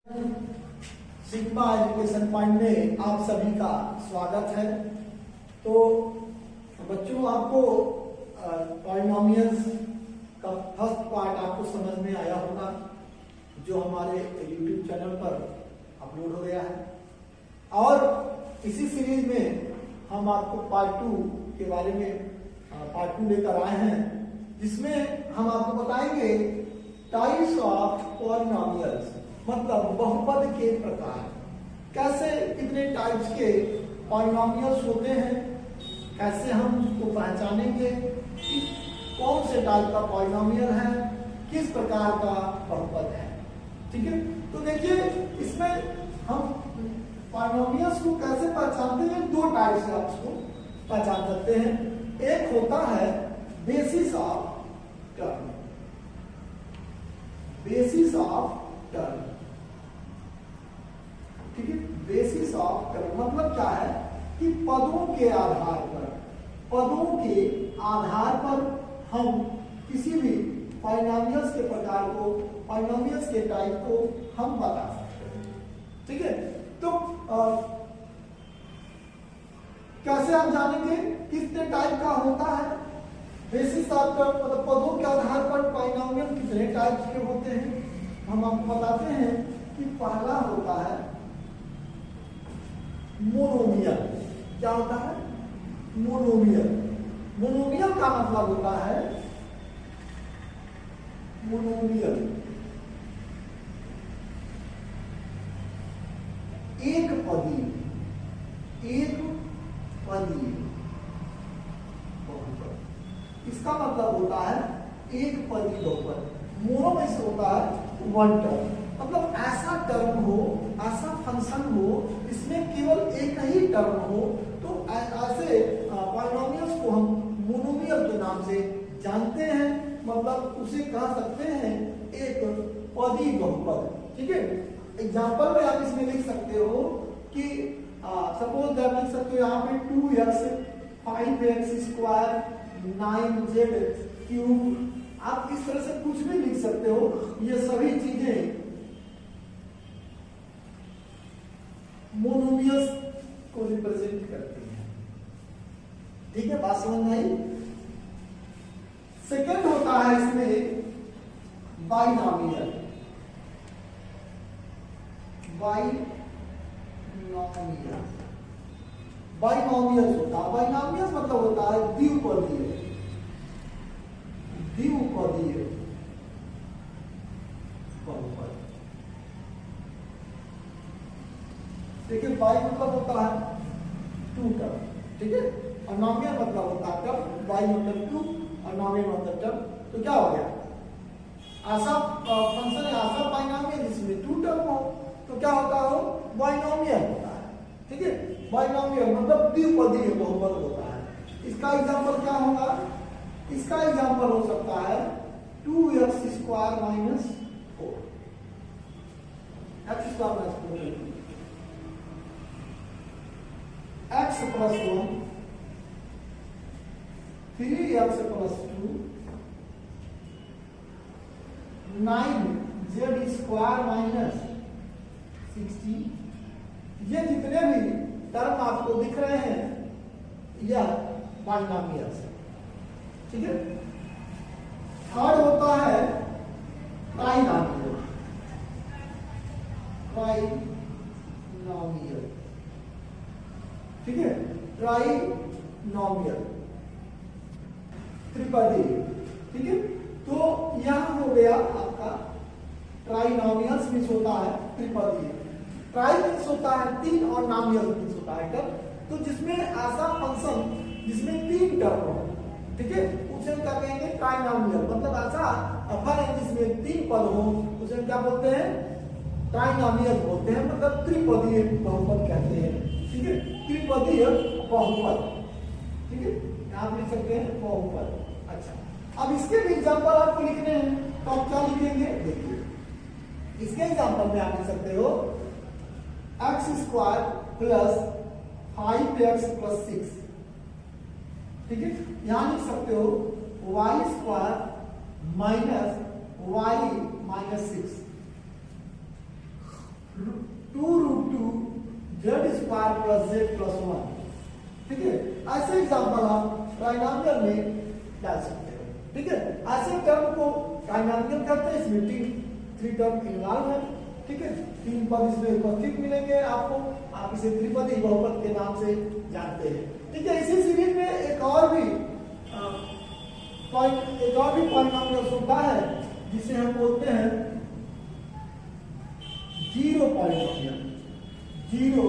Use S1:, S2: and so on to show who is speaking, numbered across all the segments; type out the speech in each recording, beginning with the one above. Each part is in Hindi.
S1: सिग्मा एजुकेशन पॉइंट में आप सभी का स्वागत है। तो बच्चों, आपको पॉलिनोमियल्स का फर्स्ट पार्ट आपको समझ में आया होगा, जो हमारे YouTube चैनल पर अपलोड हो गया है। और इसी सीरीज में हम आपको पार्ट 2 के बारे में पार्ट 2 लेकर आए हैं, जिसमें हम आपको बताएंगे टाइप्स ऑफ पॉलिनोमियल्स, मतलब बहुपद के प्रकार। कैसे कितने टाइप्स के पॉलिनोमियल्स होते हैं, कैसे हम उसको पहचानेंगे कि कौन से टाइप का पॉलिनोमियल है, किस प्रकार का बहुपद है। ठीक है, तो देखिए इसमें हम पॉलिनोमियल्स को कैसे पहचानते हैं। दो टाइप से आप इसको पहचान सकते हैं। एक होता है basis of term, basis of term. ठीक है, बेसिस ऑफ टर्म मतलब क्या है कि पदों के आधार पर हम किसी भी पॉलिनोमियल्स के प्रकार को, पॉलिनोमियल्स के टाइप को हम बता सकते हैं। ठीक है, तो कैसे हम जानेंगे कितने टाइप का होता है। बेसिस ऑफ टर्म मतलब पदों के आधार पर पॉलिनोमियल कितने टाइप के होते हैं, हम आपको बताते हैं कि पहला होता है मोनोमियल। क्या होता है? मोनोमियल। मोनोमियल का मतलब होता है मोनोमियल एक पदी बहुपद। इसका मतलब होता है एक पदी बहुपद। मोनो में से होता है वन टर्म, मतलब ऐसा टर्म हो, ऐसा फंक्शन हो इसमें केवल एक ही टर्म हो, तो ऐसे पॉलिनोमियल्स को हम मोनोमियल के नाम से जानते हैं। मतलब उसे कह सकते हैं एक पदी बहुपद। ठीक है, एग्जांपल में आप इसमें लिख सकते हो कि सपोज दैट लिख सकते हो यहाँ पे 2x 5x square 9z cube. आप इस तरह से कुछ भी लिख सकते हो। ये सभी चीजें मोनोमियल्स को रिप्रेजेंट करती हैं। ठीक है, बात समझ में आई। सेकेंड होता है इसमें बाइनोमियल। बाइनोमियल्स होता है, बाइनोमियल्स मतलब होता है द्विपदीय बहुपद। देखिए, बाई मतलब होता है टू टर्म। ठीक है, और नॉमियल मतलब होता है टर्म। बाई मतलब टू और नॉमियल मतलब टर्म। तो क्या हो गया, ऐसा फंक्शन है, ऐसा बाइनोमियल जिसमें टू टर्म हो तो क्या होता हो, बाइनोमियल होता है। ठीक है, बाइनोमियल मतलब द्विपदीय बहुपद होता है। इसका एग्जांपल क्या होगा? इसका एग्जांपल हो सकता है 2x square minus 4, x square minus 4, x plus 1, 3x plus 2, 9z square minus 60। ये जितने भी टर्म आपको दिख रहे हैं यह पॉलिनोमियल्स है। ठीक है, थर्ड होता है ट्राइनोमियल। ठीक है, ट्राइनोमियल त्रिपदी। ठीक है, तो यह हो गया आपका ट्राइनोमियल्स मींस होता है त्रिपदी। ट्राई मींस होता है तीन और नॉमियल मींस होता है टर्म। तो जिसमें ऐसा फंक्शन जिसमें तीन टर्म हो, ठीक है, उसे हम क्या कहेंगे, ट्राइनोमियल। मतलब ऐसा फंक्शन जिसमें तीन पद हो उसे हम क्या बोलते हैं, ट्राइनोमियल बोलते हैं। मतलब त्रिपदीय बहुपद कहते हैं। ठीक है, त्रिपदीय बहुपद। ठीक है, आप लिख सकते हैं बहुपद। अच्छा, अब इसके भी एग्जांपल आपको लिखने हैं, तो आप क्या लिखेंगे? देखिए, इसके एग्जांपल में आप लिख सकते हो x square plus 5x plus 6। ठीक है, यहां लिख सकते हो y square minus y minus 6। 2√2 z square plus z plus 1। ठीक है, ऐसे एग्जाम्पल आप ट्राइनोमियल में डाल सकते हो। ठीक है, ऐसे टर्म को ट्राइनोमियल कहते हैं। इसमें थ्री टर्म इन्वॉल्व है। ठीक है, तीन पद इसमें उपस्थित मिलेंगे आपको, आप इसे त्रिपदी बहुपद के नाम से जानते हैं। ठीक है, इसी सीरीज में एक और भी पॉलिनोमियल होता है जिसे हम बोलते हैं जीरो पॉलिनोमियल। जीरो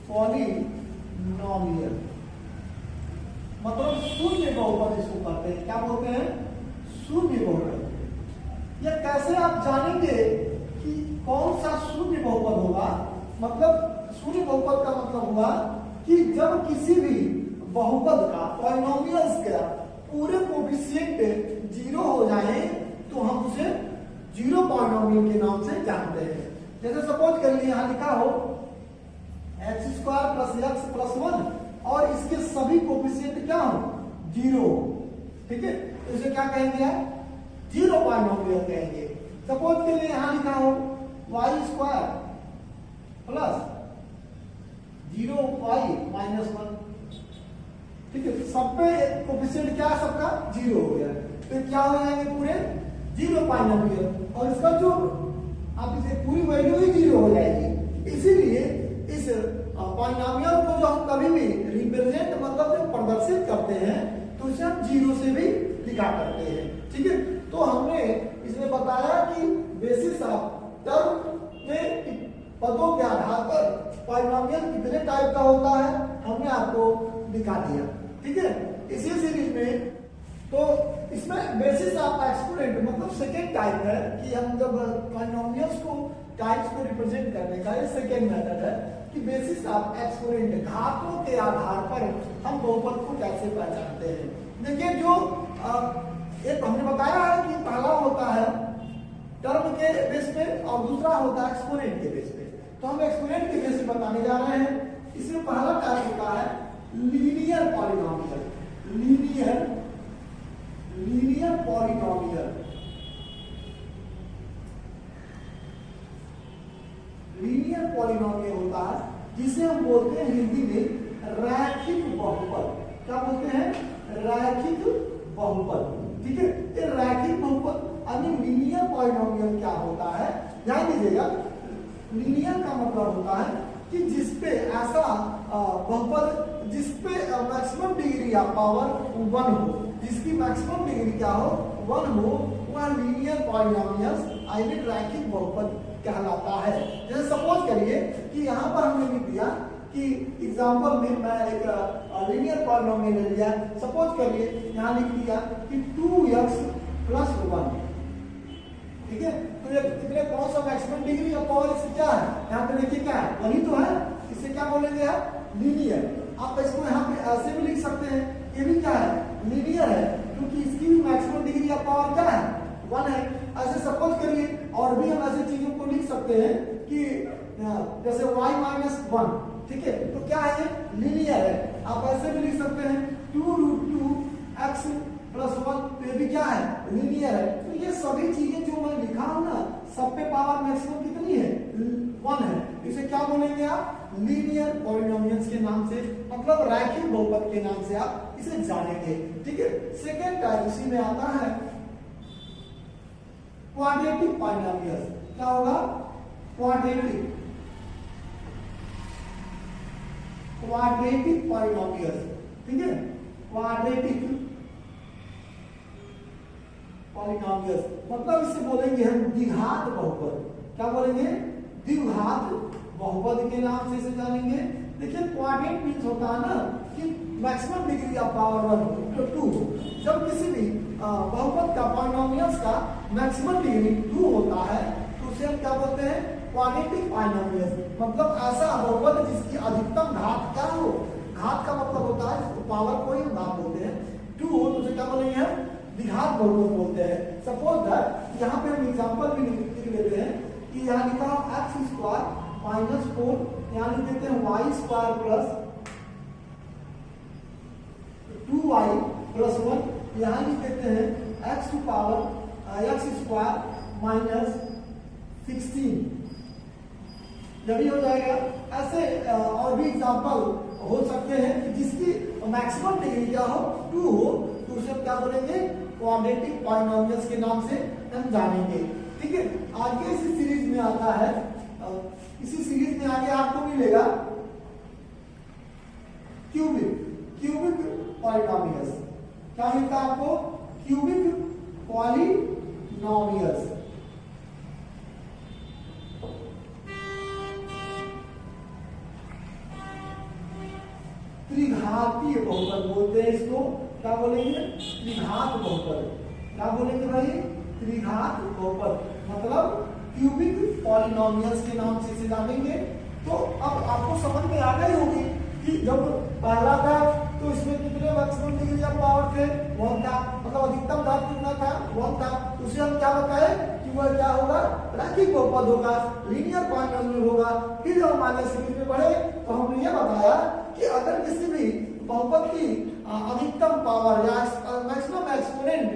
S1: पॉलिनोमियल मतलब शून्य बहुपद इसको कहते हैं। क्या बोलते हैं? शून्य बहुपद। यह कैसे आप जानेंगे कि कौन सा शून्य बहुपद होगा? मतलब शून्य बहुपद का मतलब हुआ कि जब किसी भी बहुपद का पॉलिनोमियल्स का पूरे कोफिशिएंट जीरो हो जाए तो हम उसे जीरो पॉलिनोमियल के नाम से जानते हैं। जैसे सपोज करिए यहां लिखा हो x square plus x plus 1 और इसके सभी कोफिशिएंट क्या हो? जीरो। ठीक है, तो इसे क्या कहेंगे? जीरो पॉलिनोमियल कहेंगे। सपोज के लिए यहां लिखा हो y square plus 0y minus 1। ठीक है, सब पे कोफिशिएंट क्या सबका जीरो हो गया, तो क्या हो जाएंगे? पूरे जीरो पॉलिनोमियल, और इसका जो आप इसे पूरी वैल्यू ही जीरो हो जाएगी। इसीलिए इस पॉलिनोमियल को जो हम कभी भी रिप्रेजेंट मतलब जो प्रदर्शित करते हैं तो इसे हम जीरो से भी लिखा करते हैं। ठीक है, तो हमने इसमें बताया कि बेसिस ऑफ टर्म में पदों के आधार पर पॉलिनोमियल कितने टाइप का होता है हमने आपको दिखा दिया। ठीक है, इसी सीरीज में तो इसमें बेसिस ऑफ एक्सपोनेंट मतलब सेकेंड टाइप है कि हम जब पॉलिनोमियल्स को टाइप्स को रिप्रेजेंट करने का ये सेकेंड मेथड है कि बेसिस ऑफ एक्सपोनेंट घातों के आधार पर हम बहुपद को कैसे पहचानते हैं। देखिए, जो एक हमने बताया है कि पहला होता है टर्म के बेस पे और दूसरा होता है एक्सपोनेंट के बेस पे। तो हम एक्सपोनेंट के बेस पे बताने जा रहे हैं। इसमें पहला टाइप होता है linear polynomial. Linear polynomial, linear polynomial होता है जिसे हम बोलते हैं हिंदी में रैखिक बहुपद। क्या बोलते हैं? रैखिक बहुपद। ठीक है, ये रैखिक बहुपद अभी लीनियर पॉलिनोमियल क्या होता है ध्यान दीजिएगा। लीनियर का मतलब होता है कि जिसपे ऐसा बहुपद जिसपे मैक्सिमम डिग्री ऑफ पावर 1 हो, जिसकी मैक्सिमम डिग्री क्या हो? 1 हो, वह लीनियर पॉलिनोमियल्स आई मीन रैखिक बहुपद कहलाता है। जैसे सपोज करिए कि यहाँ पर हमने लिख दिया कि एग्जांपल में मैं एक लीनियर पॉलिनोमियल ले लिया। सपोज करिए यहाँ लिख दिया कि 2x प्लस 1। ठीक है, तो ये कितने कौन सा मैक्सिमम डिग्री ऑफ पावर इससे क्या है? यहाँ पे देखिए क्या है? वही तो है। इसे क्या बोलेंगे? लीनियर। आप इसको यहाँ पे ऐसे भी लिख सकते हैं, ये भी क्या है? लीनियर है, क्योंकि इसकी भी मैक्सिमम डिग्री ऑफ पावर क्या है? 1 है। ऐसे सपोज करिए और भी हम ऐसे चीजों को लिख सकते हैं कि जैसे y माइनस 1। ठीक है, तो क्या है? लीनियर है। आप ऐसे भी लिख सकते हैं 2√2x प्लस 1, तो ये भी क्या है? लीनियर है। तो ये सभी चीजें जो मैं लिखा हूं ना, सब पे पावर मैक्सिमम कितनी है? 1 है। इसे क्या बोलेंगे आप? लीनियर पॉलिनोमियल्स के नाम से, मतलब रैखिक बहुपद के नाम से आप इसे जानेंगे। ठीक है, सेकेंड टाइप इसी में आता है क्वाड्रेटिक पॉलिनोमियल्स। क्या होगा? Quadratic polynomials. ठीक है, क्वाड्रेटिक पॉलिनोमियल्स मतलब इसे बोलेंगे हम द्विघात बहुपद। क्या बोलेंगे? द्विघात बहुपद के नाम से इसे जानेंगे। देखिए, क्वाड्रेट मीन्स होता है ना कि मैक्सिमम डिग्री ऑफ पावर 1 हो, 2 हो। जब किसी भी बहुपद का पॉलिनोमियल्स का मैक्सिमम डिग्री 2 होता है तो उसे हम क्या बोलते हैं? Quadratic polynomials. मतलब ऐसा बहुपद जिसकी अधिकतम घात क्या हो? घात का मतलब होता है जिसको पावर को ही घात बोलते हैं। 2 हो तो उसे क्या बोलेंगे? हम द्विघात बहुपद बोलते हैं। सपोज दैट यहाँ पे हम एग्जांपल भी लिख लेते हैं कि यहाँ लिखा हो x स्क्वायर माइनस 4, यहाँ लिख देते हैं y square plus 2y plus 1, यहाँ लिख देते हैं x to power x square minus 16। जब ही हो जाएगा। ऐसे और भी एग्जाम्पल हो सकते हैं कि जिसकी मैक्सिमम डिग्री क्या हो, 2 हो, तो उसे हम क्या बोलेंगे, क्वाड्रेटिक पॉलिनोमियल्स के नाम से हम जानेंगे। ठीक है, आगे इसी सीरीज में आता है, इसी सीरीज में आगे आपको मिलेगा क्यूबिक पॉलिनोमियल्स। क्या मिलता है आपको, क्यूबिक पॉलिनोमियल्स। त्रिघातीय बहुपद बोलते हैं इसको, क्या बोलेंगे, त्रिघात बहुपद। क्या बोलेंगे भाई, त्रिघात बहुपद, मतलब क्यूबिक पॉलिनोमियल्स के नाम से इसे जानेंगे। तो अब आपको समझ में आ गई होगी कि जब पहला था तो इसमें कितने मैक्सिमम डिग्री ऑफ पावर थे, 1 था, मतलब अधिकतम घात कितना था, 1 था। उसे हम क्या बताए कि वह क्या होगा, रैखिक बहुपद होगा, लीनियर पॉलिनोमियल होगा। फिर जब हम आगे सीरीज में बढ़े तो हमने ये बताया कि अगर किसी भी बहुपद की अधिकतम पावर या मैक्सिमम एक्सपोनेंट,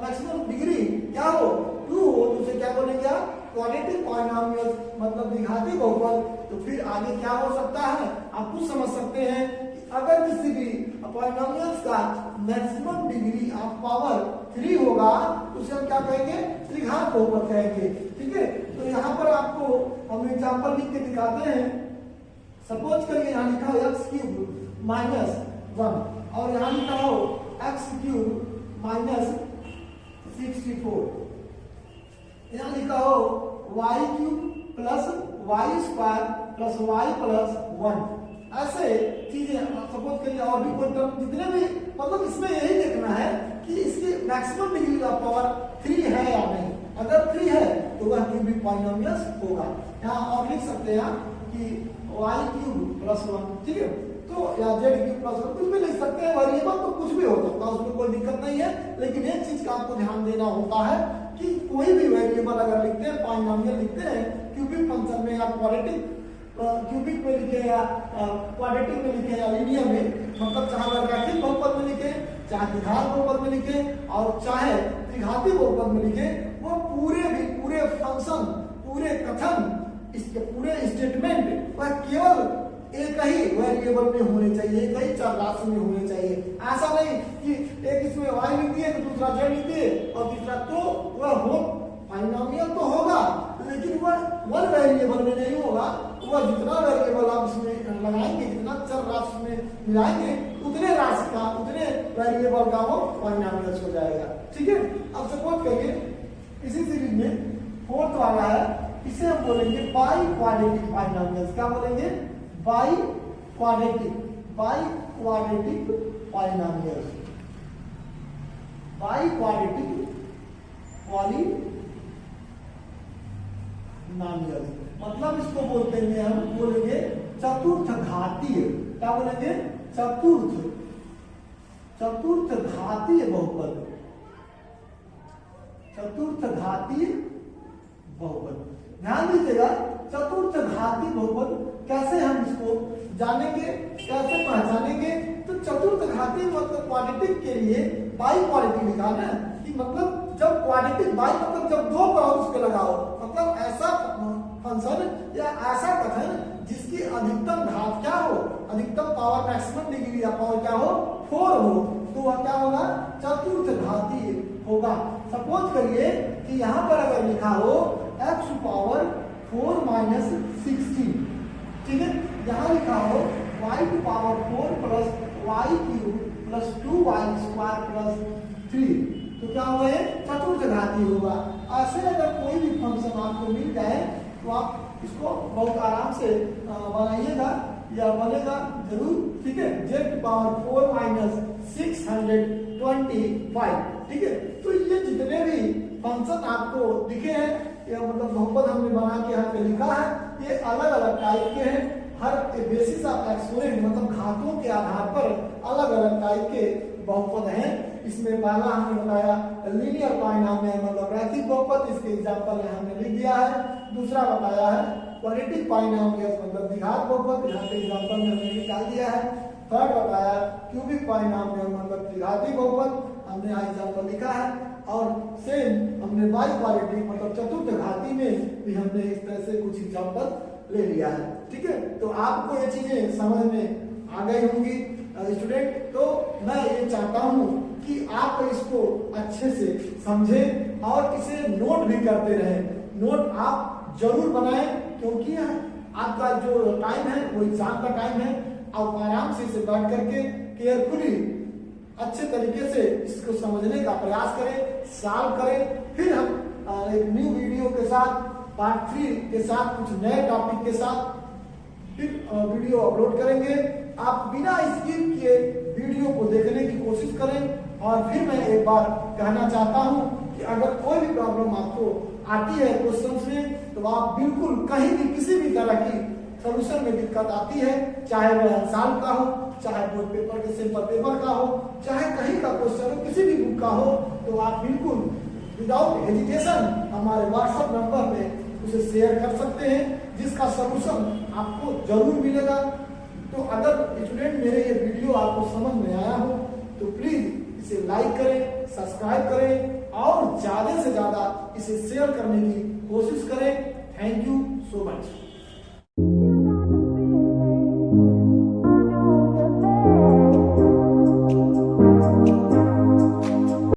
S1: मैक्सिमम डिग्री क्या हो, 2 हो, तो उसे क्या बोलेंगे आप, क्वाड्रेटिक पॉलिनोमियल, मतलब द्विघाती बहुपद। तो फिर आगे क्या हो सकता है, आप कुछ समझ सकते हैं कि अगर किसी भी पॉलिनोमियल्स का मैक्सिमम डिग्री ऑफ पावर 3 होगा तो उसे हम क्या कहेंगे, त्रिघात बहुपद कहेंगे। ठीक है, तो यहाँ पर आपको हम एग्जाम्पल लिख के दिखाते हैं। सपोज करिए यहाँ लिखा हो x³ -1 और यहाँ लिखा हो x³ -64, यहाँ लिखा हो y³ + y² + y + 1। ऐसे चीजें सपोज करिए, और भी कोई टर्म जितने भी, मतलब इसमें यही देखना है कि इसकी मैक्सिमम डिग्री ऑफ पावर 3 है या नहीं। अगर 3 है तो वह क्यूबिक पॉलिनोमियल्स होगा। यहाँ और लिख सकते हैं कि y³ + 1, ठीक है, तो या z³ + 1 कुछ भी लिख सकते हैं, वेरिएबल तो कुछ भी हो सकता है, उसमें कोई दिक्कत नहीं है। लेकिन एक चीज का आपको ध्यान देना होता है कि कोई भी वेरिएबल अगर लिखते हैं, पॉलिनोमियल लिखते हैं क्यूबिक फंक्शन में या क्वाड्रेटिक, क्यूबिक में लिखे या क्वाड्रेटिक में लिखे या लीनियर में, मतलब चाहे रैखिक बहुपद में लिखे, चाहे द्विघात बहुपद में लिखे और चाहे त्रिघाती बहुपद में लिखे, वो पूरे फंक्शन, पूरे कथन, इसके पूरे स्टेटमेंट वह केवल एक ही वेरिएबल में होने चाहिए, एक ही चर राशि में होने चाहिए। ऐसा नहीं कि एक इसमें y लिख दिए तो दूसरा z लिख दिए और तीसरा, तो वह हो पॉलिनोमियल तो होगा लेकिन वह 1 वेरिएबल में नहीं होगा। वह जितना वेरिएबल आप इसमें लगाएंगे, जितना चर राशि में मिलाएंगे, उतने राशि का, उतने वेरिएबल का वो पॉलिनोमियल हो जाएगा। ठीक है, अब सपोज करिए इसी सीरीज में 4th वाला है, इसे हम बोलेंगे बाई क्वाड्रेटिक पॉलिनोमियल्स। क्या बोलेंगे, by quadratic polynomials, by quadratic polynomials, मतलब इसको बोलते हैं, हम बोलेंगे चतुर्थ घातीय। क्या बोलेंगे, चतुर्थ घातीय बहुपद, चतुर्थ घातीय बहुपद। ध्यान दीजिएगा, चतुर्थ घातीय बहुपद कैसे हम इसको जानेंगे, कैसे पहचानेंगे। तो चतुर्थ घातीय मतलब क्वाड्रेटिक के लिए बाई क्वाड्रेटिक लिखा ना, कि मतलब जब क्वाड्रेटिक बाई मतलब जब 2 पावर उसके लगाओ, मतलब ऐसा फंक्शन या ऐसा कथन जिसकी अधिकतम घात क्या हो, अधिकतम पावर, मैक्सिमम डिग्री या पावर क्या हो, 4 हो, तो वह क्या होगा, चतुर्थ घातीय होगा। सपोज करिए कि यहाँ पर अगर लिखा हो x⁴ - 16, ठीक है, यहाँ लिखा हो y⁴ + y³ + 2y² + 3, तो क्या होगा, ये चतुर्थ घातीय होगा। ऐसे अगर कोई भी फंक्शन आपको मिल जाए तो आप इसको बहुत आराम से बनाइएगा या बनेगा जरूर। ठीक है, z⁴ - 625, ठीक है। तो ये जितने भी फंक्शन आपको दिखे हैं, या मतलब बहुपद हमने बना के यहाँ पे लिखा है, ये अलग अलग टाइप के हैं। हर बेसिस ऑफ एक्सपोनेंट, मतलब घातों के आधार पर अलग अलग टाइप के बहुपद हैं। इसमें पहला हमने बताया लीनियर पॉलिनोमियल, मतलब रैखिक बहुपद, इसके एग्जांपल हमने लिख दिया है। दूसरा बताया है क्वाड्रेटिक पॉलिनोमियल, मतलब द्विघात बहुपद, यहाँ पे एग्जांपल में हमने निकाल दिया है। थर्ड बताया क्यूबिक पॉलिनोमियल, मतलब त्रिघाती बहुपद, हमने यहाँ एग्जांपल लिखा है। और सेम हमने बाई क्वाड्रेटिक मतलब चतुर्थ घाती में भी हमने इस तरह से कुछ एग्जांपल ले लिया है। ठीक है, तो आपको ये चीजें समझ में आ गई होंगी स्टूडेंट। तो मैं ये चाहता हूँ कि आप इसको अच्छे से समझें और इसे नोट भी करते रहें। नोट आप जरूर बनाएं, क्योंकि आपका जो टाइम है वो एग्जाम का टाइम है। आप आराम से इसे बैठ करके केयरफुली अच्छे तरीके से इसको समझने का प्रयास करें, सॉल्व करें। फिर हम एक न्यू वीडियो के साथ पार्ट 3 के साथ कुछ नए टॉपिक के साथ फिर वीडियो अपलोड करेंगे। आप बिना स्किप किए वीडियो को देखने की कोशिश करें। और फिर मैं एक बार कहना चाहता हूं कि अगर कोई भी प्रॉब्लम आपको आती है क्वेश्चंस में, तो आप बिल्कुल कहीं भी किसी भी तरह की सोल्यूशन में दिक्कत आती है, चाहे वह साल का हो, चाहे बोर्ड पेपर के सिंपल पेपर का हो, चाहे कहीं का क्वेश्चन हो, किसी भी बुक का हो, तो आप बिल्कुल विदाउट हेजिटेशन हमारे व्हाट्सएप नंबर पे उसे शेयर कर सकते हैं, जिसका सोल्यूशन आपको जरूर मिलेगा। तो अगर स्टूडेंट मेरे ये वीडियो आपको समझ में आया हो तो प्लीज इसे लाइक करें, सब्सक्राइब करें और ज्यादा से ज्यादा इसे शेयर करने की कोशिश करें। Thank you so much.